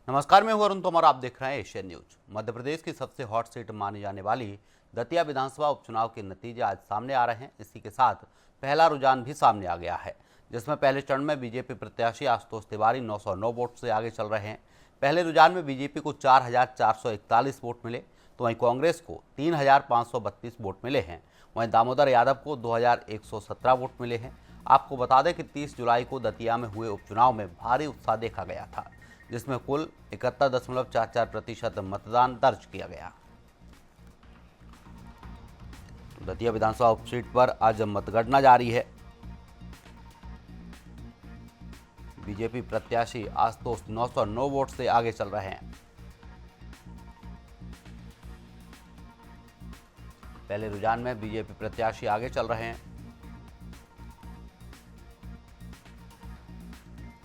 नमस्कार, मैं हूं अरुण तोमर। आप देख रहे हैं एशियन न्यूज। मध्य प्रदेश की सबसे हॉट सीट मानी जाने वाली दतिया विधानसभा उपचुनाव के नतीजे आज सामने आ रहे हैं। इसी के साथ पहला रुझान भी सामने आ गया है, जिसमें पहले चरण में बीजेपी प्रत्याशी आशुतोष तिवारी 909 वोट से आगे चल रहे हैं। पहले रुझान में बीजेपी को 4,441 वोट मिले, तो वहीं कांग्रेस को 3,532 वोट मिले हैं। वहीं दामोदर यादव को 2,117 वोट मिले हैं। आपको बता दें कि 30 जुलाई को दतिया में हुए उपचुनाव में भारी उत्साह देखा गया था, जिसमें कुल 71.44% मतदान दर्ज किया गया। दतिया विधानसभा उपसीट पर आज मतगणना जारी है। बीजेपी प्रत्याशी आशुतोष 909 वोट से आगे चल रहे हैं। पहले रुझान में बीजेपी प्रत्याशी आगे चल रहे हैं।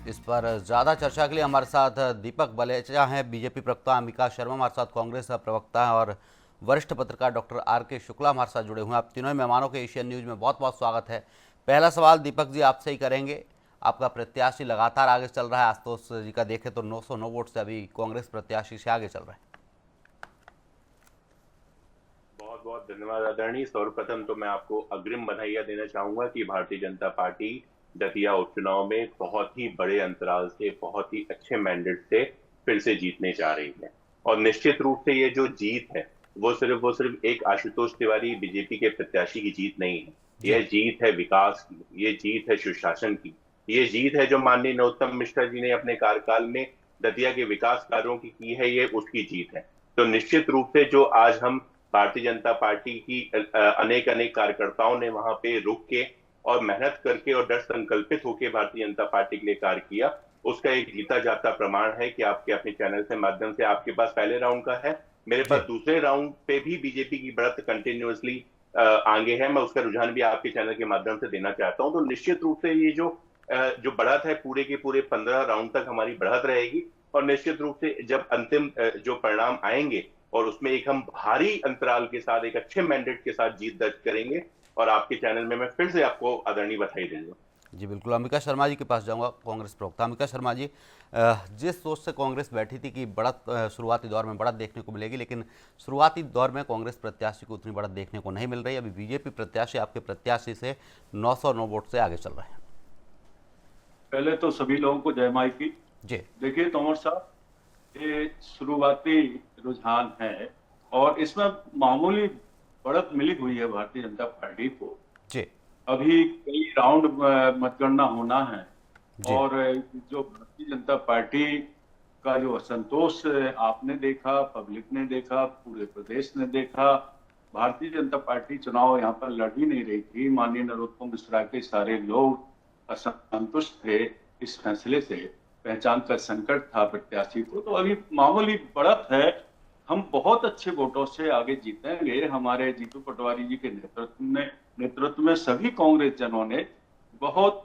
इस पर ज़्यादा चर्चा के लिए हमारे साथ दीपक बलेचा हैं, बीजेपी प्रवक्ता अंबिका शर्मा हमारे साथ, कांग्रेस प्रवक्ता हैं, और वरिष्ठ पत्रकार डॉक्टर आर.के. शुक्ला हमारे साथ जुड़े हुए हैं। आप तीनों मेहमानों के एशियन न्यूज में बहुत बहुत स्वागत है। पहला सवाल दीपक जी आपसे ही करेंगे। आपका प्रत्याशी लगातार आगे चल रहा है। आशुतोष जी का देखें तो 909 वोट से अभी कांग्रेस प्रत्याशी से आगे चल रहे हैं। बहुत बहुत धन्यवाद आदरणीय। सर्वप्रथम तो मैं आपको अग्रिम बधाइयां देना चाहूंगा कि भारतीय जनता पार्टी दतिया उपचुनाव में बहुत ही बड़े अंतराल से, बहुत ही अच्छे मैंडेट से फिर से जीतने जा रही है। और निश्चित रूप से ये जो जीत है वो सिर्फ एक आशुतोष तिवारी बीजेपी के प्रत्याशी की जीत नहीं है। यह जीत है विकास की, ये जीत है सुशासन की, ये जीत है जो माननीय नरोत्तम मिश्रा जी ने अपने कार्यकाल में दतिया के विकास कार्यों की है, ये उसकी जीत है। तो निश्चित रूप से जो आज हम भारतीय जनता पार्टी की अनेक अनेक कार्यकर्ताओं ने वहां पे रुक के और मेहनत करके और दृढ़ संकल्पित होकर भारतीय जनता पार्टी के लिए कार्य किया, उसका एक जीता जाता प्रमाण है कि आपके अपने चैनल से माध्यम से आपके पास पहले राउंड का है, मेरे पास दूसरे राउंड पे भी बीजेपी की बढ़त कंटिन्यूअसली आगे है। मैं उसका रुझान भी आपके चैनल के माध्यम से देना चाहता हूं। तो निश्चित रूप से ये जो बढ़त है पूरे के पूरे 15 राउंड तक हमारी बढ़त रहेगी। और निश्चित रूप से जब अंतिम जो परिणाम आएंगे और उसमें एक हम भारी अंतराल के साथ एक अच्छे मैंडेट के साथ जीत दर्ज करेंगे, और आपके चैनल में मैं फिर से आपको आदरणीय बधाई दूंगा। जी बिल्कुल, अंबिका शर्मा जी के पास जाऊंगा, कांग्रेस प्रवक्ता। अंबिका शर्मा जी, जिस सोच से कांग्रेस बैठी थी कि बढ़त शुरुआती दौर में बढ़त देखने को मिलेगी, लेकिन शुरुआती दौर में कांग्रेस प्रत्याशी को उतनी बढ़त देखने को नहीं मिल रही। अभी बीजेपी प्रत्याशी आपके प्रत्याशी से 909 वोट से आगे चल रहे हैं। पहले तो सभी लोगों को जय माई की। जी देखिए तोमर साहब, ये शुरुआती रुझान है और इसमें मामूली बढ़त मिली हुई है भारतीय जनता पार्टी को। जी अभी कई राउंड मतगणना होना है और जो भारतीय जनता पार्टी का जो असंतोष आपने देखा, पब्लिक ने देखा, पूरे प्रदेश ने देखा। भारतीय जनता पार्टी चुनाव यहाँ पर लड़ ही नहीं रही थी। माननीय नरोत्तम मिश्रा के सारे लोग असंतुष्ट थे इस फैसले से, पहचान का संकट था प्रत्याशी को। तो अभी मामूली बढ़त है, हम बहुत अच्छे वोटों से आगे जीतेंगे। हमारे जीतू पटवारी जी के नेतृत्व में सभी कांग्रेस जनों ने बहुत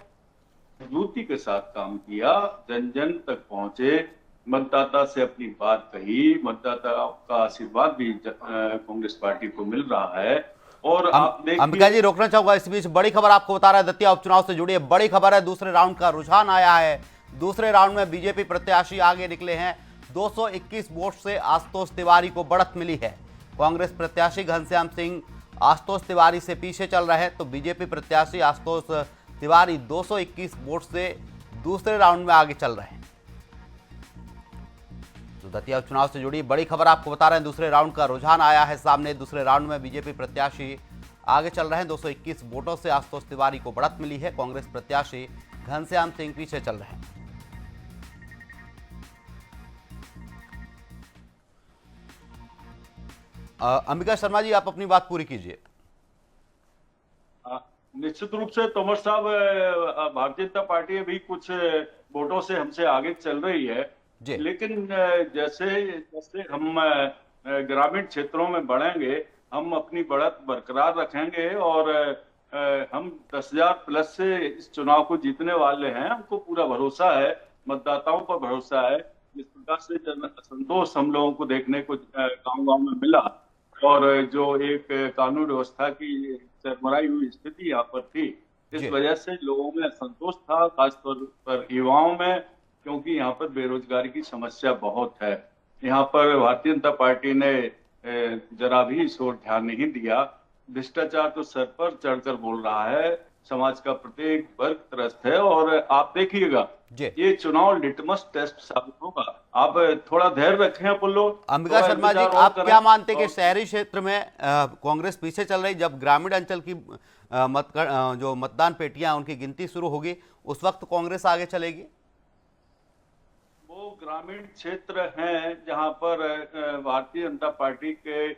मजबूती के साथ काम किया, जन जन तक पहुंचे, मतदाता से अपनी बात कही। मतदाता का आशीर्वाद भी कांग्रेस पार्टी को मिल रहा है। और आप देखिए, अंबिका जी रोकना चाहूंगा, इस बीच बड़ी खबर आपको बता रहा है, दतिया उपचुनाव से जुड़ी है बड़ी खबर है। दूसरे राउंड का रुझान आया है। दूसरे राउंड में बीजेपी प्रत्याशी आगे निकले हैं। 221 वोट से आशुतोष तिवारी को बढ़त मिली है। कांग्रेस प्रत्याशी घनश्याम सिंह आशुतोष तिवारी से पीछे चल रहे हैं, तो बीजेपी प्रत्याशी आशुतोष तिवारी 221 वोट से दूसरे राउंड में आगे चल रहे हैं। तो दतिया उपचुनाव से जुड़ी बड़ी खबर आपको बता रहे हैं। दूसरे राउंड का रुझान आया है सामने। दूसरे राउंड में बीजेपी प्रत्याशी आगे चल रहे हैं। 221 वोटों से आशुतोष तिवारी को बढ़त मिली है। कांग्रेस प्रत्याशी घनश्याम सिंह पीछे चल रहे हैं। अंबिका शर्मा जी, आप अपनी बात पूरी कीजिए। निश्चित रूप से तोमर साहब, भारतीय जनता पार्टी अभी कुछ वोटों से हमसे आगे चल रही है, लेकिन जैसे जैसे हम ग्रामीण क्षेत्रों में बढ़ेंगे, हम अपनी बढ़त बरकरार रखेंगे और हम 10,000 प्लस से इस चुनाव को जीतने वाले हैं। हमको पूरा भरोसा है, मतदाताओं पर भरोसा है। जिस प्रकार से जन असंतोष हम लोगों को देखने को गांव-गांव में मिला और जो एक कानून व्यवस्था की सरमराई हुई स्थिति यहाँ पर थी, इस वजह से लोगों में असंतोष था, खासतौर पर युवाओं में। क्योंकि यहाँ पर बेरोजगारी की समस्या बहुत है। यहाँ पर भारतीय जनता पार्टी ने जरा भी इस ओर ध्यान नहीं दिया। भ्रष्टाचार तो सर पर चढ़कर बोल रहा है, समाज का प्रत्येक वर्ग त्रस्त है। और आप देखिएगा, जी ये चुनाव लिटमस टेस्ट साबित होगा। आप थोड़ा धैर्य रखें अपन लोग, अंबिका थोड़ा शर्मा जी, इंतजार और आप करें। क्या मानते हैं कि और शहरी क्षेत्र में कांग्रेस पीछे चल रही, जब ग्रामीण अंचल की जो मतदान पेटियां उनकी गिनती शुरू होगी उस वक्त कांग्रेस आगे चलेगी? वो ग्रामीण क्षेत्र हैं जहां पर भारतीय जनता पार्टी के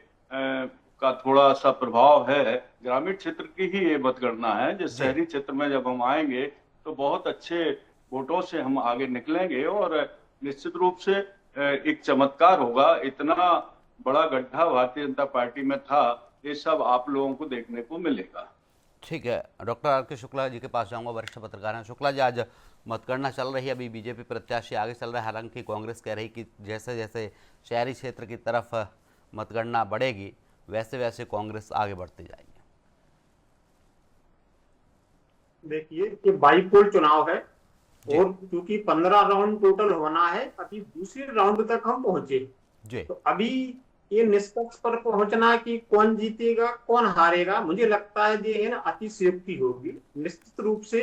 का थोड़ा सा प्रभाव है। ग्रामीण क्षेत्र की ही ये मतगणना है। जो जी शहरी क्षेत्र में जब हम आएंगे तो बहुत अच्छे वोटों से हम आगे निकलेंगे और निश्चित रूप से एक चमत्कार होगा। इतना बड़ा गड्ढा भारतीय जनता पार्टी में था, ये सब आप लोगों को देखने को मिलेगा। ठीक है, डॉक्टर आर के शुक्ला जी के पास जाऊंगा, वरिष्ठ पत्रकार हैं। शुक्ला जी, आज मतगणना चल रही है, अभी बीजेपी प्रत्याशी आगे चल रहा है, हालांकि कांग्रेस कह रही कि जैसे जैसे शहरी क्षेत्र की तरफ मतगणना बढ़ेगी वैसे वैसे कांग्रेस आगे बढ़ती जाएगी। देखिए, ये बाईपोल चुनाव है जी और क्योंकि 15 राउंड टोटल होना है, अभी दूसरे राउंड तक हम पहुंचे, जी तो अभी ये निष्पक्ष पर पहुंचना कि कौन जीतेगा कौन हारेगा, मुझे लगता है ये ना अतिशयोक्ति होगी। निश्चित रूप से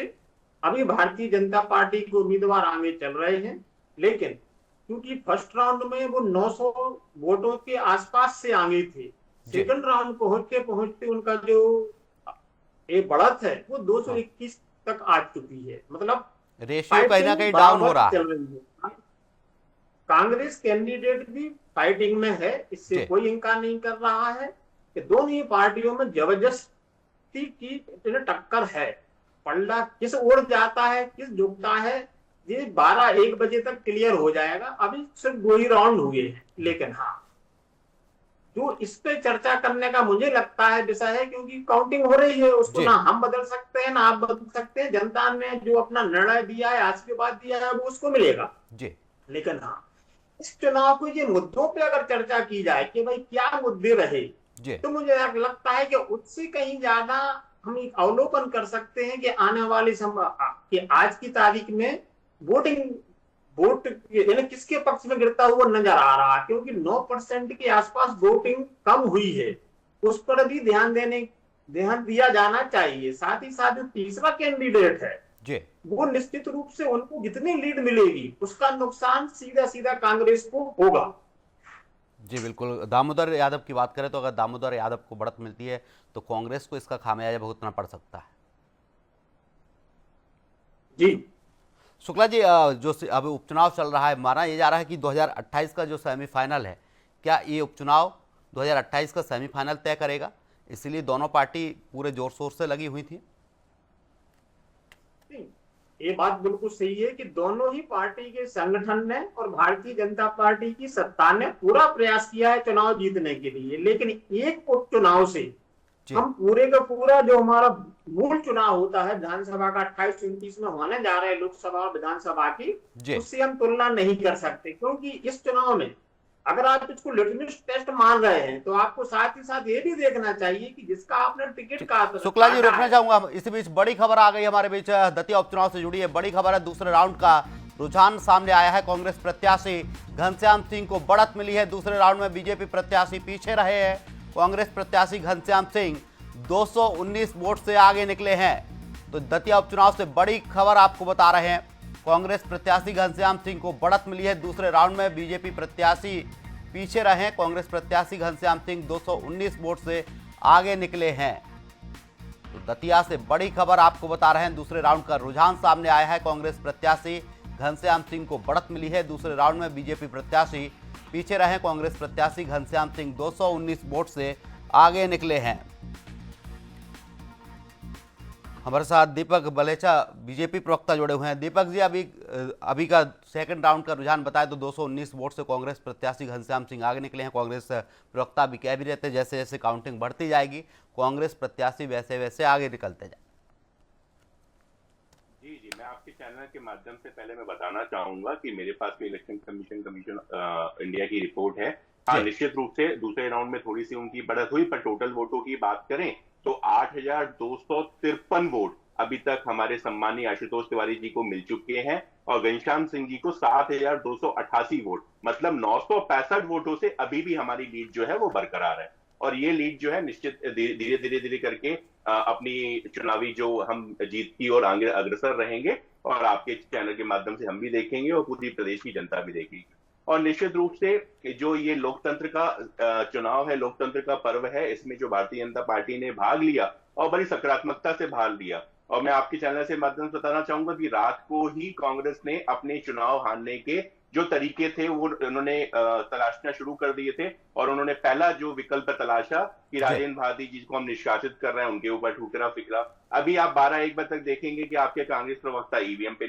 अभी भारतीय जनता पार्टी के उम्मीदवार आगे चल रहे हैं, लेकिन क्योंकि फर्स्ट राउंड में वो 900 वोटों के आसपास से आगे थे, सेकंड राउंड पहुंचते पहुंचते उनका जो ये बढ़त है वो 221 तक आ चुकी है। मतलब रेशियो कहीं ना कहीं डाउन हो रहा है। चल रही है। कांग्रेस कैंडिडेट भी फाइटिंग में है, इससे जी। कोई इनकार नहीं कर रहा है कि दोनों ही पार्टियों में जबरदस्ती की टक्कर है। पल्ला किस ओर जाता है किस झुकता है ये 12-1 बजे तक क्लियर हो जाएगा। अभी सिर्फ 2 ही राउंड हुए हैं, लेकिन हाँ जो इस पे चर्चा करने का मुझे लगता है विषय है, क्योंकि काउंटिंग हो रही है, उसको जी। ना हम बदल सकते हैं ना आप बदल सकते हैं। जनता ने जो अपना निर्णय दिया है, आज के बाद दिया है, वो उसको मिलेगा। जी लेकिन हाँ, इस चुनाव को ये मुद्दों पे अगर चर्चा की जाए कि भाई क्या मुद्दे रहे, जी तो मुझे लगता है कि उससे कहीं ज्यादा हम एक अवलोकन कर सकते हैं कि आने वाले कि आज की तारीख में वोट यानी किसके पक्ष में गिरता हुआ नजर आ रहा है, क्योंकि 9% के आसपास वोटिंग कम हुई है। उस पर भी ध्यान दिया जाना चाहिए। साथ ही साथ जो तीसरा कैंडिडेट है जी वो निश्चित रूप से उनको जितनी लीड मिलेगी उसका नुकसान सीधा सीधा कांग्रेस को होगा। जी बिल्कुल। दामोदर यादव की बात करें तो अगर दामोदर यादव को बढ़त मिलती है तो कांग्रेस को इसका खामियाजा भुगतना पड़ सकता है। जी शुक्ला जी, जो अभी उपचुनाव चल रहा है, माना यह जा रहा है कि 2028 का जो सेमीफाइनल है, क्या ये उपचुनाव 2028 का सेमीफाइनल तय करेगा? इसीलिए दोनों पार्टी पूरे जोर शोर से लगी हुई थी। ये बात बिल्कुल सही है कि दोनों ही पार्टी के संगठन ने और भारतीय जनता पार्टी की सत्ता ने पूरा प्रयास किया है चुनाव जीतने के लिए, लेकिन एक उपचुनाव से हम पूरे का पूरा जो हमारा मूल चुनाव होता है विधानसभा का 28-29 में होने जा रहे हैं लोकसभा और विधानसभा की, उससे हम तुलना नहीं कर सकते। क्योंकि इस चुनाव में अगर आप इसको लिटमस टेस्ट मान रहे हैं तो आपको साथ ही साथ ये भी देखना चाहिए कि जिसका आपने टिकट काटा। शुक्ला जी, रोकना चाहूंगा, इसी बीच बड़ी खबर आ गई हमारे बीच, दतिया उपचुनाव से जुड़ी है बड़ी खबर है। दूसरे राउंड का रुझान सामने आया है। कांग्रेस प्रत्याशी घनश्याम सिंह को बढ़त मिली है। दूसरे राउंड में बीजेपी प्रत्याशी पीछे रहे हैं। कांग्रेस प्रत्याशी घनश्याम सिंह 219 वोट से आगे निकले हैं। तो दतिया उपचुनाव से बड़ी खबर आपको बता रहे हैं। कांग्रेस प्रत्याशी घनश्याम सिंह को बढ़त मिली है। दूसरे राउंड में बीजेपी प्रत्याशी पीछे रहे। कांग्रेस प्रत्याशी घनश्याम सिंह 219 वोट से आगे निकले हैं। तो दतिया से बड़ी खबर आपको बता रहे हैं। दूसरे राउंड का रुझान सामने आया है। कांग्रेस प्रत्याशी घनश्याम सिंह को बढ़त मिली है। दूसरे राउंड में बीजेपी प्रत्याशी पीछे रहे। कांग्रेस प्रत्याशी घनश्याम सिंह 219 वोट से आगे निकले हैं। हमारे साथ दीपक बलेचा बीजेपी प्रवक्ता जुड़े हुए हैं। दीपक जी, अभी का सेकंड राउंड का रुझान बताए तो 219 वोट से कांग्रेस प्रत्याशी घनश्याम सिंह आगे निकले हैं। कांग्रेस प्रवक्ता भी कह भी रहते हैं जैसे जैसे काउंटिंग बढ़ती जाएगी कांग्रेस प्रत्याशी वैसे वैसे आगे निकलते जाए। जी, मैं आपके चैनल के माध्यम से पहले मैं बताना चाहूंगा कि मेरे पास भी इलेक्शन कमीशन इंडिया की रिपोर्ट है। हाँ, निश्चित रूप से दूसरे राउंड में थोड़ी सी उनकी बढ़त हुई, पर टोटल वोटों की बात करें तो 8,253 वोट अभी तक हमारे सम्मानीय आशुतोष तिवारी जी को मिल चुके हैं। और घनश्याम सिंह जी को 7,288 वोट, मतलब 965 वोटों से अभी भी हमारी लीड जो है वो बरकरार है। और ये लीड जो है निश्चित धीरे धीरे धीरे करके अपनी चुनावी जो हम जीत की और आगे अग्रसर रहेंगे, और आपके चैनल के माध्यम से हम भी देखेंगे और पूरी प्रदेश की जनता भी देखेगी। और निश्चित रूप से जो ये लोकतंत्र का चुनाव है, लोकतंत्र का पर्व है, इसमें जो भारतीय जनता पार्टी ने भाग लिया और बड़ी सकारात्मकता से भाग लिया। और मैं आपके चैनल से माध्यम से बताना चाहूंगा कि रात को ही कांग्रेस ने अपने चुनाव हारने के जो तरीके थे वो उन्होंने तलाशना शुरू कर दिए थे, और उन्होंने पहला जो विकल्प तलाशा कि राजेंद्र भारती जी को हम निष्कासित कर रहे हैं, उनके ऊपर ठुकरा फिकरा। अभी आप 12-1 बजे तक देखेंगे कि आपके कांग्रेस प्रवक्ता ईवीएम पे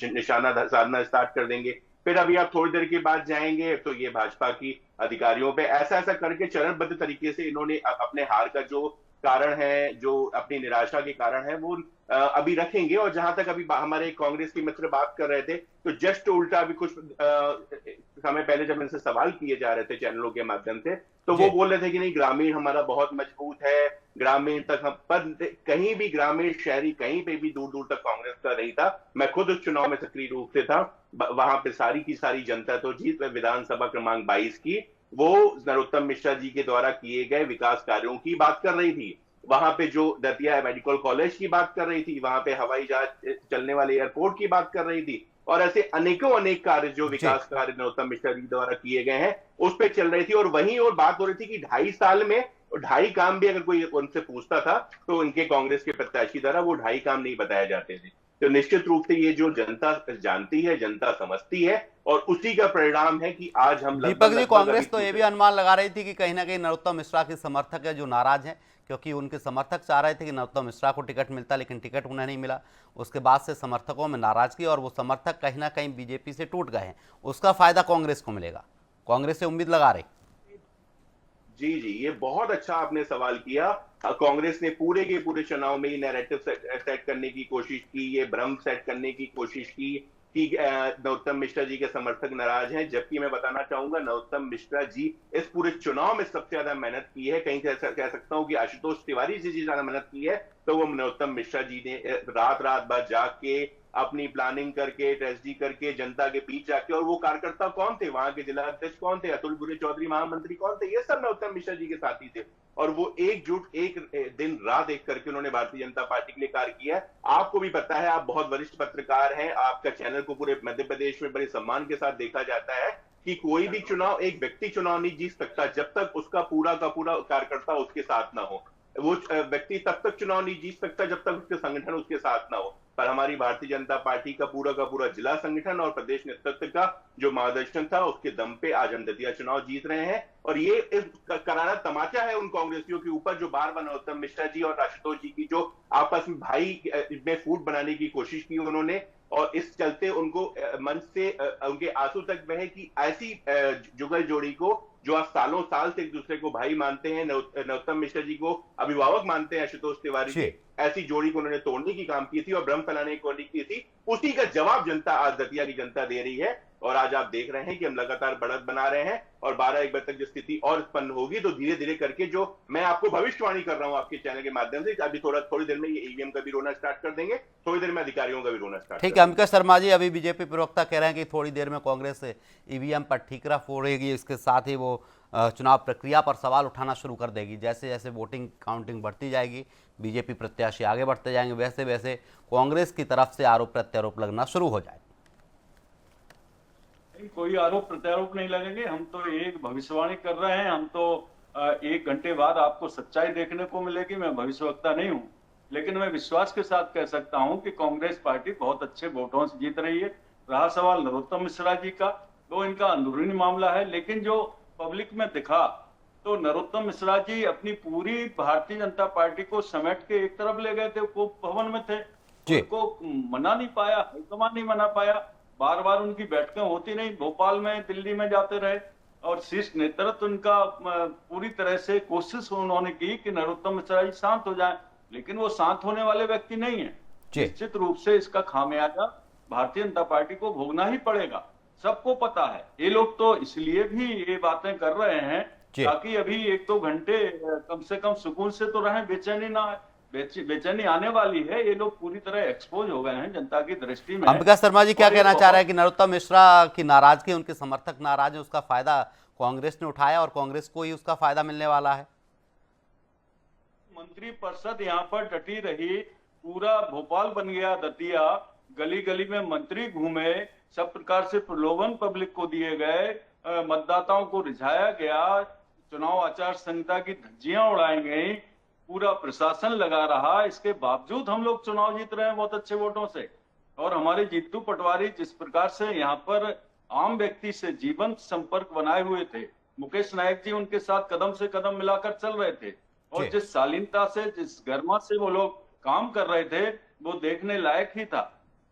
निशाना साधना स्टार्ट कर देंगे। फिर अभी आप थोड़ी देर के बाद जाएंगे तो ये भाजपा की अधिकारियों पे ऐसा ऐसा करके चरणबद्ध तरीके से इन्होंने अपने हार का जो कारण है, जो अपनी निराशा के कारण है, वो अभी रखेंगे। और जहां तक अभी हमारे कांग्रेस के मित्र बात कर रहे थे, तो जस्ट उल्टा अभी कुछ समय पहले जब इनसे सवाल किए जा रहे थे चैनलों के माध्यम से, तो वो बोल रहे थे कि नहीं, ग्रामीण हमारा बहुत मजबूत है, ग्रामीण तक हम, पर कहीं भी ग्रामीण शहरी कहीं पे भी दूर दूर तक कांग्रेस का नहीं था। मैं खुद उस चुनाव में सक्रिय रूप से था, वहां पे सारी की सारी जनता तो जीत विधानसभा क्रमांक 22 की वो नरोत्तम मिश्रा जी के द्वारा किए गए विकास कार्यों की बात कर रही थी, वहां पे जो दतिया मेडिकल कॉलेज की बात कर रही थी, वहां पे हवाई जहाज चलने वाले एयरपोर्ट की बात कर रही थी, और ऐसे अनेकों अनेक कार्य जो विकास कार्य नरोत्तम मिश्रा जी द्वारा किए गए हैं उस पे चल रही थी। और वहीं और बात हो रही थी कि 2.5 साल में 2.5 काम भी अगर कोई उनसे पूछता था तो उनके कांग्रेस के प्रत्याशी द्वारा वो 2.5 काम नहीं बताए जाते थे। तो निश्चित रूप से ये जो जनता जानती है, जनता समझती है, और उसी का परिणाम है कि आज हम दीपक जी, कांग्रेस तो ये भी अनुमान लगा रही थी कि कहीं ना कहीं नरोत्तम मिश्रा के समर्थक है जो नाराज हैं, क्योंकि उनके समर्थक चाह रहे थे कि नरोत्तम मिश्रा को टिकट मिलता, लेकिन टिकट उन्हें नहीं मिला। उसके बाद से समर्थकों में नाराजगी, और वो समर्थक कहीं ना कहीं बीजेपी से टूट गए हैं, उसका फायदा कांग्रेस को मिलेगा, कांग्रेस से उम्मीद लगा रही। जी, ये बहुत अच्छा आपने सवाल किया। कांग्रेस ने पूरे के पूरे चुनाव में ये नैरेटिव सेट करने की कोशिश की, ये भ्रम सेट करने की कोशिश की कि नरोत्तम मिश्रा जी के समर्थक नाराज हैं, जबकि मैं बताना चाहूंगा नरोत्तम मिश्रा जी इस पूरे चुनाव में सबसे ज्यादा मेहनत की है। कहीं कह सकता हूं कि आशुतोष तिवारी जी ज्यादा मेहनत की है, तो वो नरोत्तम मिश्रा जी ने रात भर जाग के अपनी प्लानिंग करके, ट्रेजडी करके, जनता के बीच जाके, और वो कार्यकर्ता कौन थे, वहां के जिला अध्यक्ष कौन थे, अतुल बुरे चौधरी महामंत्री कौन थे, ये सब नरोत्तम मिश्रा जी के साथी थे। और वो एकजुट एक दिन रात एक करके उन्होंने भारतीय जनता पार्टी के लिए कार्य किया है। आपको भी पता है, आप बहुत वरिष्ठ पत्रकार हैं, आपका चैनल को पूरे मध्य प्रदेश में बड़े सम्मान के साथ देखा जाता है कि कोई भी चुनाव, एक व्यक्ति चुनाव नहीं जीत सकता जब तक उसका पूरा का पूरा कार्यकर्ता उसके साथ ना हो। वो व्यक्ति तब तक चुनाव नहीं जीत सकता जब तक उसके संगठन उसके साथ ना हो। पर हमारी भारतीय जनता पार्टी का पूरा जिला संगठन और प्रदेश नेतृत्व का जो मार्गदर्शन था, उसके दम पे आज हम दतिया चुनाव जीत रहे हैं। और ये इस करारा तमाचा है उन कांग्रेसियों के ऊपर जो बार बार नरोत्तम मिश्रा जी और आशुतोष जी की जो आपस में भाई में फूट बनाने की कोशिश की उन्होंने, और इस चलते उनको मन से उनके आंसू तक बहे कि ऐसी जुगल जोड़ी को जो आप सालों साल से एक दूसरे को भाई मानते हैं, नरोत्तम मिश्रा जी को अभिभावक मानते हैं आशुतोष तिवारी जी, ऐसी जोड़ी को उन्होंने तोड़ने की काम की थी और भ्रम फैलाने की कोशिश की थी। उसी का जवाब जनता आज दतिया की जनता दे रही है। और आज आप देख रहे हैं कि हम लगातार बढ़त बना रहे हैं, और 12-1 बजे तक जो स्थिति और उत्पन्न होगी तो धीरे धीरे करके, जो मैं आपको भविष्यवाणी कर रहा हूं आपके चैनल के माध्यम से, अभी थोड़ी देर में ये ईवीएम का भी रोना स्टार्ट कर देंगे, थोड़ी देर में अधिकारियों का भी रोना स्टार्ट। ठीक है, अंबिका शर्मा जी, अभी बीजेपी प्रवक्ता कह रहे हैं कि थोड़ी देर में कांग्रेस ईवीएम पर ठीकरा फोड़ेगी, इसके साथ ही वो चुनाव प्रक्रिया पर सवाल उठाना शुरू कर देगी। जैसे जैसे वोटिंग काउंटिंग बढ़ती जाएगी, बीजेपी प्रत्याशी आगे बढ़ते जाएंगे, वैसे वैसे कांग्रेस की तरफ से आरोप प्रत्यारोप लगना शुरू हो जाए। कोई आरोप प्रत्यारोप नहीं लगेंगे, हम तो एक भविष्यवाणी कर रहे हैं। हम तो 1 घंटे बाद आपको सच्चाई देखने को मिलेगी। मैं भविष्यवक्ता नहीं हूं, लेकिन मैं विश्वास के साथ कह सकता हूं कि कांग्रेस पार्टी बहुत अच्छे वोटों से जीत रही है। रहा सवाल नरोत्तम मिश्रा जी का, तो इनका अंदरूनी मामला है, लेकिन जो पब्लिक में दिखा तो नरोत्तम मिश्रा जी अपनी पूरी भारतीय जनता पार्टी को समेट के एक तरफ ले गए थे। वो भवन में थे, उनको मना नहीं पाया, हाईकमान नहीं मना पाया, बार बार उनकी बैठकें होती नहीं, भोपाल में दिल्ली में जाते रहे, और शीर्ष नेतृत्व उनका पूरी तरह से कोशिश उन्होंने की कि नरोत्तम मिश्रा जी शांत हो जाएं, लेकिन वो शांत होने वाले व्यक्ति नहीं है। निश्चित रूप से इसका खामियाजा भारतीय जनता पार्टी को भोगना ही पड़ेगा, सबको पता है। ये लोग तो इसलिए भी ये बातें कर रहे हैं ताकि अभी 1-2 घंटे कम से कम सुकून से तो रहें, बेचैनी ना है। बेचैनी आने वाली है। ये लोग पूरी तरह एक्सपोज हो गए हैं जनता की दृष्टि में। अंबिका शर्मा जी क्या और ये कहना चाह रहे हैं बहुत कि नरोत्तम मिश्रा की नाराजगी, उनके समर्थक नाराज हैं, उसका फायदा कांग्रेस ने उठाया और कांग्रेस को ही उसका फायदा मिलने वाला है? मंत्रिपरिषद यहाँ पर डटी रही, पूरा भोपाल बन गया दतिया, गली गली में मंत्री घूमे, सब प्रकार से प्रलोभन पब्लिक को दिए गए, मतदाताओं को रिझाया गया, चुनाव आचार संहिता की धज्जियां उड़ाई गई, पूरा प्रशासन लगा रहा। इसके बावजूद हम लोग चुनाव जीत रहे हैं बहुत अच्छे वोटों से। और हमारे जीतू पटवारी जिस प्रकार से यहाँ पर आम व्यक्ति से जीवंत संपर्क बनाए हुए थे, मुकेश नायक जी उनके साथ कदम से कदम मिलाकर चल रहे थे, और जिस शालीनता से, जिस गर्मा से वो लोग काम कर रहे थे, वो देखने लायक ही था।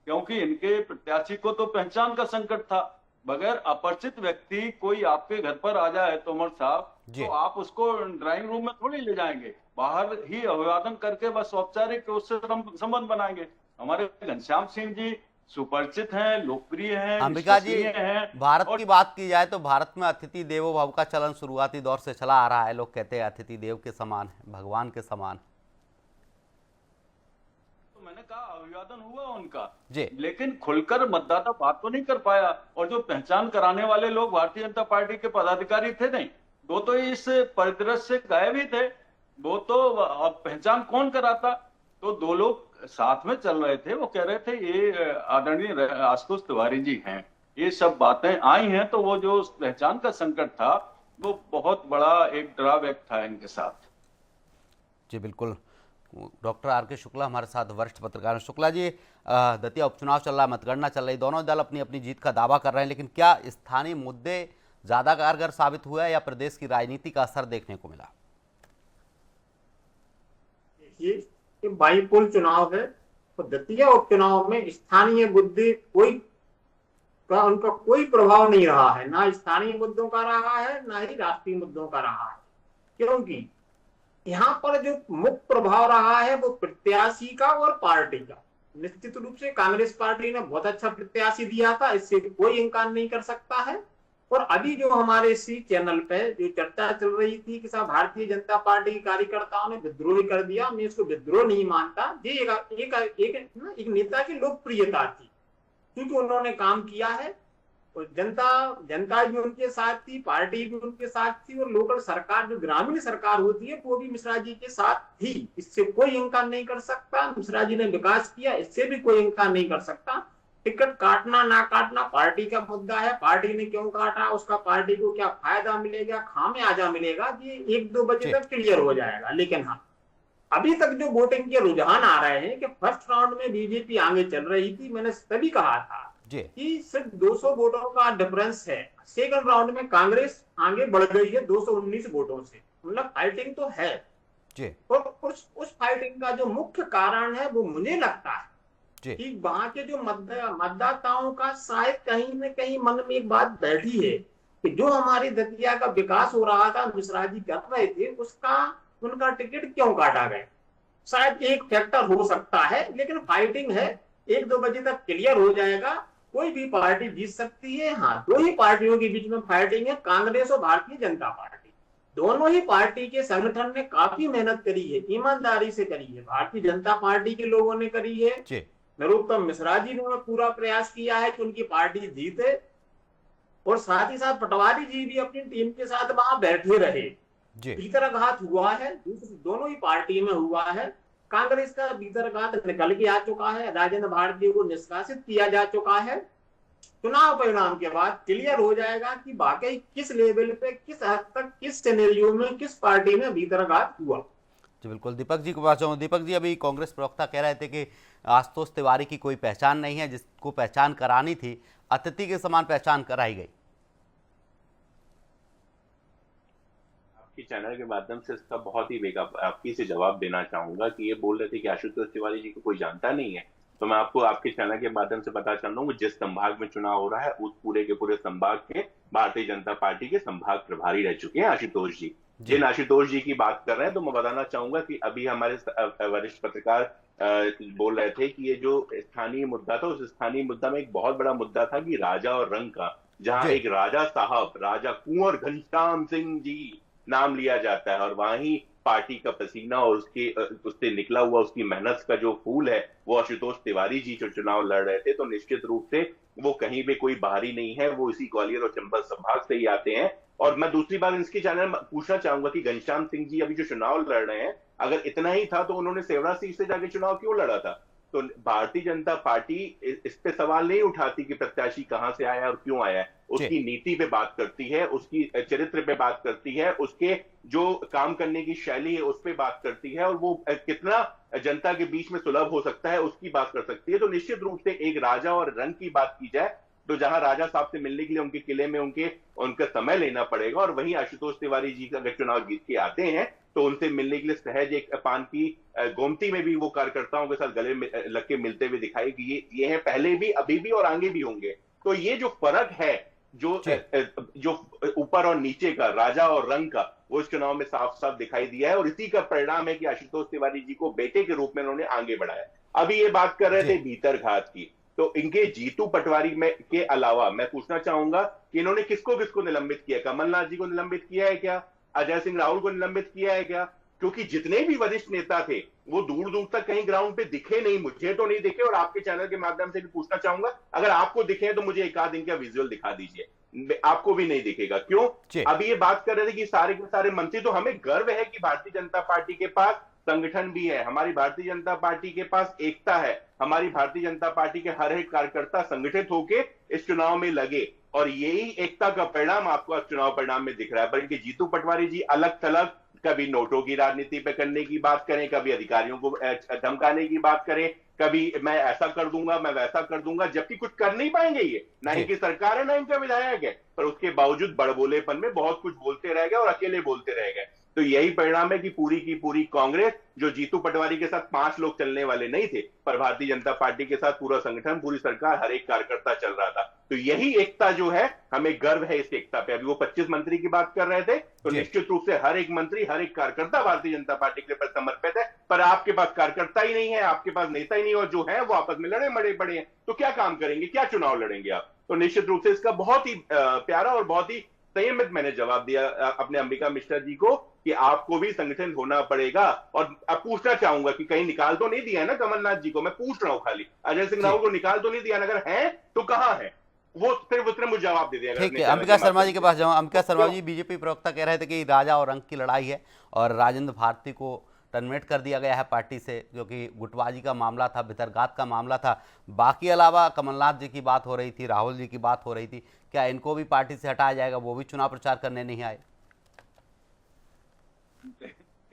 क्योंकि इनके प्रत्याशी को तो पहचान का संकट था। बगैर अपरिचित व्यक्ति कोई आपके घर पर आ जाए तोमर साहब, तो आप उसको ड्राइंग रूम में थोड़ी ले जाएंगे, बाहर ही अभिवादन करके बस औपचारिक उससे संबंध बनाएंगे। हमारे घनश्याम सिंह जी सुपरिचित हैं, लोकप्रिय हैं, अंबिका जी, हैं। भारत की बात की जाए तो भारत में अतिथि देवो भव का चलन शुरुआती दौर से चला आ रहा है। लोग कहते हैं अतिथि देव के समान है, भगवान के समान। तो मैंने कहा अभिवादन हुआ उनका जी, लेकिन खुलकर मतदाता बात तो नहीं कर पाया। और जो पहचान कराने वाले लोग भारतीय जनता पार्टी के पदाधिकारी थे, नहीं, वो तो इस परिदृश्य से गायब ही थे। वो तो अब पहचान कौन कराता? तो दो लोग साथ में चल रहे थे, वो कह रहे थे ये आदरणीय आशुतोष तिवारी जी हैं। ये सब बातें आई हैं, तो वो जो पहचान का संकट था वो बहुत बड़ा एक ड्रॉबैक था इनके साथ। जी बिल्कुल। डॉक्टर आर के शुक्ला हमारे साथ वरिष्ठ पत्रकार हैं। शुक्ला जी, दतिया उपचुनाव चल रहा है, मतगणना चल रही, दोनों दल अपनी अपनी जीत का दावा कर रहे हैं, लेकिन क्या स्थानीय मुद्दे ज्यादा कारगर साबित हुआ है या प्रदेश की राजनीति का असर देखने को मिला? ये बाईपोल चुनाव है, तो दतिया उपचुनाव में स्थानीय मुद्दे उनका कोई प्रभाव नहीं रहा है, ना स्थानीय मुद्दों का रहा है, ना ही राष्ट्रीय मुद्दों का रहा है। क्योंकि यहाँ पर जो मुख्य प्रभाव रहा है वो प्रत्याशी का और पार्टी का। निश्चित रूप से कांग्रेस पार्टी ने बहुत अच्छा प्रत्याशी दिया था, इससे कोई इंकार नहीं कर सकता है। और अभी जो हमारे इसी चैनल पे जो चर्चा चल रही थी कि साहब भारतीय जनता पार्टी के कार्यकर्ताओं ने विद्रोह कर दिया, मैं इसको विद्रोह नहीं मानता। ये एक नेता की लोकप्रियता थी, क्योंकि उन्होंने काम किया है और जनता भी उनके साथ थी, पार्टी भी उनके साथ थी, और लोकल सरकार जो ग्रामीण सरकार होती है वो भी मिश्रा जी के साथ थी। इससे कोई इंकार नहीं कर सकता। मिश्रा जी ने विकास किया, इससे भी कोई इंकार नहीं कर सकता। टिकट काटना ना काटना पार्टी का मुद्दा है, पार्टी ने क्यों काटा, उसका पार्टी को क्या फायदा मिलेगा, खामियाजा मिलेगा, ये 1-2 बजे तक क्लियर हो जाएगा। लेकिन हाँ, अभी तक जो वोटिंग के रुझान आ रहे हैं कि फर्स्ट राउंड में बीजेपी आगे चल रही थी, मैंने तभी कहा था कि सिर्फ 200 वोटों का डिफरेंस है। सेकंड राउंड में कांग्रेस आगे बढ़ गई है 219 वोटों से, मतलब फाइटिंग तो है। और उस फाइटिंग का जो मुख्य कारण है वो मुझे लगता है कि वहां के जो मतदाताओं का शायद कहीं न कहीं मन में एक बात बैठी है कि जो हमारी दतिया का विकास हो रहा था, मिश्रा जी कर रहे थे, उसका उनका टिकट क्यों काटा गया। शायद एक फैक्टर हो सकता है, लेकिन फाइटिंग है, 1-2 बजे तक क्लियर हो जाएगा। कोई भी पार्टी जीत सकती है। हाँ, 2 ही पार्टियों के बीच में फाइटिंग है, कांग्रेस और भारतीय जनता पार्टी। दोनों ही पार्टी के संगठन ने काफी मेहनत करी है, ईमानदारी से करी है। भारतीय जनता पार्टी के लोगों ने करी है, नरोत्तम मिश्रा जी ने पूरा प्रयास किया है कि उनकी पार्टी जीते, और साथ ही साथ पटवारी जी भी अपनी टीम के साथ वहां बैठे रहे। भीतरघात हुआ है, दोनों ही पार्टी में हुआ है। कांग्रेस का भीतरघात निकल के आ चुका है, राजेंद्र भारती को निष्कासित किया जा चुका है। चुनाव परिणाम के बाद क्लियर हो जाएगा कि वाकई किस लेवल पे, किस हद तक, किस सिनेरियो में, किस पार्टी में भीतरघात हुआ। जी बिल्कुल। दीपक जी को पास जाऊँ। दीपक जी, अभी कांग्रेस प्रवक्ता कह रहे थे कि आशुतोष तिवारी की कोई पहचान नहीं है, जिसको पहचान करानी थी अतिथि के समान पहचान कराई गई। आपकी चैनल के माध्यम से इसका बहुत ही आपकी से जवाब देना चाहूंगा कि ये बोल रहे थे कि आशुतोष तिवारी जी को कोई जानता नहीं है। तो मैं आपको आपके चैनल के माध्यम से पता चल रहा हूँ, जिस संभाग में चुनाव हो रहा है उस पूरे के पूरे संभाग के भारतीय जनता पार्टी के संभाग प्रभारी रह चुके हैं आशुतोष जी। जिन आशुतोष जी की बात कर रहे हैं, तो मैं बताना चाहूंगा कि अभी हमारे वरिष्ठ पत्रकार बोल रहे थे कि ये जो स्थानीय मुद्दा था, उस स्थानीय मुद्दा में एक बहुत बड़ा मुद्दा था कि राजा और रंग का, जहां एक राजा साहब, राजा कुंवर घनश्याम सिंह जी नाम लिया जाता है, और वहीं पार्टी का पसीना और उससे निकला हुआ उसकी मेहनत का जो फूल है वो आशुतोष तिवारी जी जो चुनाव लड़ रहे थे, तो निश्चित रूप से वो कहीं भी कोई बाहरी नहीं है, वो इसी ग्वालियर और चंबल संभाग से ही आते हैं। और मैं दूसरी बात इसके चैनल में पूछना चाहूंगा कि घनश्याम सिंह जी अभी जो चुनाव लड़ रहे हैं, अगर इतना ही था तो उन्होंने सेवरा सीट से जाके चुनाव क्यों लड़ा था? तो भारतीय जनता पार्टी इस पे सवाल नहीं उठाती कि प्रत्याशी कहां से आया और क्यों आया है। उसकी नीति पे बात करती है, उसकी चरित्र पे बात करती है, उसके जो काम करने की शैली है उस पे बात करती है, और वो कितना जनता के बीच में सुलभ हो सकता है उसकी बात कर सकती है। तो निश्चित रूप से एक राजा और रंग की बात की जाए तो जहां राजा साहब से मिलने के लिए उनके किले में उनका समय लेना पड़ेगा, और वहीं आशुतोष तिवारी जी अगर चुनाव जीत के आते हैं तो उनसे मिलने के लिए सहज एक पान की गोमती में भी वो कार्यकर्ताओं के साथ गले में लग के मिलते हुए दिखाई दिए। ये है पहले भी, अभी भी और आगे भी होंगे। तो ये जो फर्क है जो ऊपर और नीचे का, राजा और रंग का, वो इस चुनाव में साफ साफ दिखाई दिया है, और इसी का परिणाम है कि आशुतोष तिवारी जी को बेटे के रूप में उन्होंने आगे बढ़ाया। अभी ये बात कर रहे थे भीतरघात की, तो इनके जीतू पटवारी में के अलावा मैं पूछना चाहूंगा कि इन्होंने किसको किसको निलंबित किया? कमलनाथ जी को निलंबित किया है क्या? अजय सिंह राहुल को निलंबित किया है क्या? क्योंकि जितने भी वरिष्ठ नेता थे वो दूर दूर तक कहीं ग्राउंड पे दिखे नहीं, मुझे तो नहीं दिखे, और आपके चैनल के माध्यम से भी पूछना चाहूंगा अगर आपको दिखे तो मुझे एक आध दिन का विजुअल दिखा दीजिए। आपको भी नहीं दिखेगा। क्यों? अभी ये बात कर रहे थे कि सारे के सारे मंत्री, तो हमें गर्व है कि भारतीय जनता पार्टी के पास संगठन भी है, हमारी भारतीय जनता पार्टी के पास एकता है, हमारी भारतीय जनता पार्टी के हर एक कार्यकर्ता संगठित होके इस चुनाव में लगे, और यही एकता का परिणाम आपको चुनाव परिणाम में दिख रहा है। पर इनके जीतू पटवारी जी अलग थलग, कभी नोटों की राजनीति पे करने की बात करें, कभी अधिकारियों को धमकाने की बात करें, कभी मैं ऐसा कर दूंगा, मैं वैसा कर दूंगा, जबकि कुछ कर नहीं पाएंगे। ये ना इनकी सरकार है ना इनका विधायक है, पर उसके बावजूद बड़बोलेपन में बहुत कुछ बोलते रह गए और अकेले बोलते रह गए। तो यही परिणाम है कि पूरी की पूरी कांग्रेस, जो जीतू पटवारी के साथ 5 लोग चलने वाले नहीं थे, पर भारतीय जनता पार्टी के साथ पूरा संगठन, पूरी सरकार, हर एक कार्यकर्ता चल रहा था। तो यही एकता जो है, हमें गर्व है इस एकता पे। अभी वो 25 मंत्री की बात कर रहे थे, तो निश्चित रूप से हर एक मंत्री, हर एक कार्यकर्ता भारतीय जनता पार्टी के प्रति समर्पित है। पर आपके पास कार्यकर्ता ही नहीं है, आपके पास नेता ही नहीं, और जो है वो आपस में लड़े मड़े पड़े हैं, तो क्या काम करेंगे, क्या चुनाव लड़ेंगे आप? तो निश्चित रूप से इसका बहुत ही प्यारा और बहुत ही संयमित मैंने जवाब दिया अपने अंबिका मिश्रा जी को कि आपको भी संगठन होना पड़ेगा। और अब पूछना चाहूंगा कि कहीं निकाल तो नहीं दिया है ना कमलनाथ जी को? मैं पूछ रहा हूं खाली, अजय सिंह राहुल को निकाल तो नहीं दिया? अगर है तो कहां है वो? सिर्फ उतने मुझे जवाब दे दिया। ठीक है, अंबिका शर्मा जी के पास जाऊँ। अंबिका शर्मा जी, बीजेपी प्रवक्ता कह रहे थे कि राजा और रंग की लड़ाई है और राजेंद्र भारती को टर्मिनेट कर दिया गया है पार्टी से, जो कि गुटबाजी का मामला था, भितरघात का मामला था। बाकी अलावा कमलनाथ जी की बात हो रही थी, राहुल जी की बात हो रही थी, क्या इनको भी पार्टी से हटाया जाएगा? वो भी चुनाव प्रचार करने नहीं आए?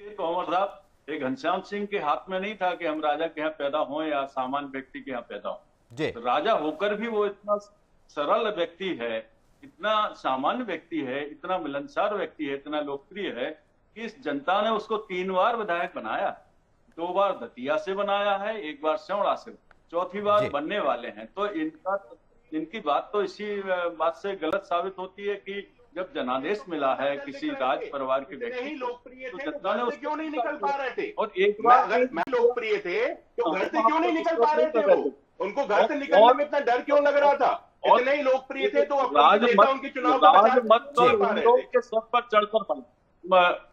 तोमर साहब, ये घनश्याम सिंह के हाथ में नहीं था कि हम राजा के यहाँ पैदा हों या सामान्य व्यक्ति के यहाँ पैदा हों। तो राजा होकर भी वो इतना सरल व्यक्ति है, इतना सामान्य व्यक्ति है, इतना मिलनसार व्यक्ति है, इतना लोकप्रिय है कि इस जनता ने उसको 3 बार विधायक बनाया। 2 बार दतिया से बनाया है, 1 बार सेवड़ा से, 4थी बार बनने वाले हैं। तो इनकी बात तो इसी बात से गलत साबित होती है कि जब जनादेश मिला है किसी राज परिवार के व्यक्ति लोकप्रिय तो थे जनता ने क्यों नहीं निकल पा रहे थे? और एक बार अगर मैं लोकप्रिय थे तो घर से क्यों नहीं निकल पा रहे थे? वो उनको घर से निकलने में इतना डर क्यों लग रहा था? इतने ही लोकप्रिय थे तो उनके चुनाव के सर पर चढ़कर बने।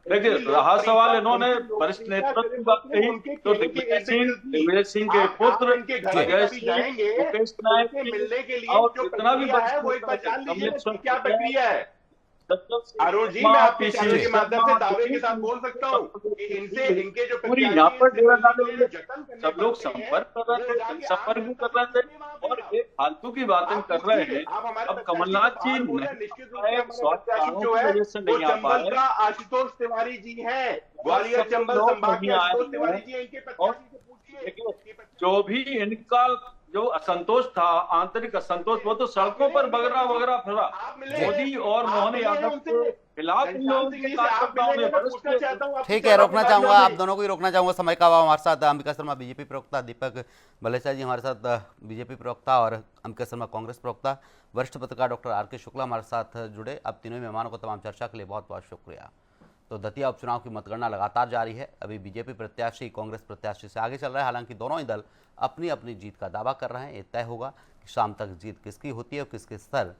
देखिए, रहा सवाल इन्होंने वरिष्ठ नेतृत्व की बात कही, तो दिग्विजय सिंह के पुत्र अजय सिंह, मुकेश नायक मिलने के लिए और जो जितना भी है वो एक बार जान लीजिए क्या प्रक्रिया है। अरुण जी, मैं आपके चैनल के माध्यम से दावे के साथ बोल सकता हूँ कि इनके जो पूरी यहाँ पर डेरा डाले सब लोग संपर्क कर रहे थे, संपर्क भी कर रहे थे और एक फालतू की बातें कर रहे हैं। अब कमलनाथ जी वजह से नहीं आ पाए। आशुतोष तिवारी जी है, ग्वालियर चंबल संभाग के आशुतोष तिवारी जी, इनके प्रत्याशी से पूछिए। जो भी इनका जो असंतोष था, आंतरिक असंतोष, वो तो सड़कों पर वगैरह वगैरह फिरा। मोदी और मोहन यादव के खिलाफ इन लोगों के कार्यकर्ताओं ने। ठीक है, रोकना चाहूंगा, आप दोनों को ही रोकना चाहूंगा, समय का अभाव। हमारे साथ अंबिका शर्मा बीजेपी प्रवक्ता, दीपक बलेचा जी हमारे साथ बीजेपी प्रवक्ता, और अंबिका शर्मा कांग्रेस प्रवक्ता, वरिष्ठ पत्रकार डॉक्टर आर.के. शुक्ला हमारे साथ जुड़े। अब तीनों मेहमानों को तमाम चर्चा के लिए बहुत बहुत शुक्रिया। तो दतिया उपचुनाव की मतगणना लगातार जारी है। अभी बीजेपी प्रत्याशी कांग्रेस प्रत्याशी से आगे चल रहा है। हालांकि दोनों ही दल अपनी अपनी जीत का दावा कर रहे हैं। ये तय होगा कि शाम तक जीत किसकी होती है और किसके सर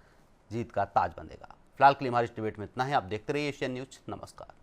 जीत का ताज बंधेगा। फिलहाल के लिए हमारी इस डिबेट में इतना ही। आप देखते रहिए एशियन न्यूज। नमस्कार।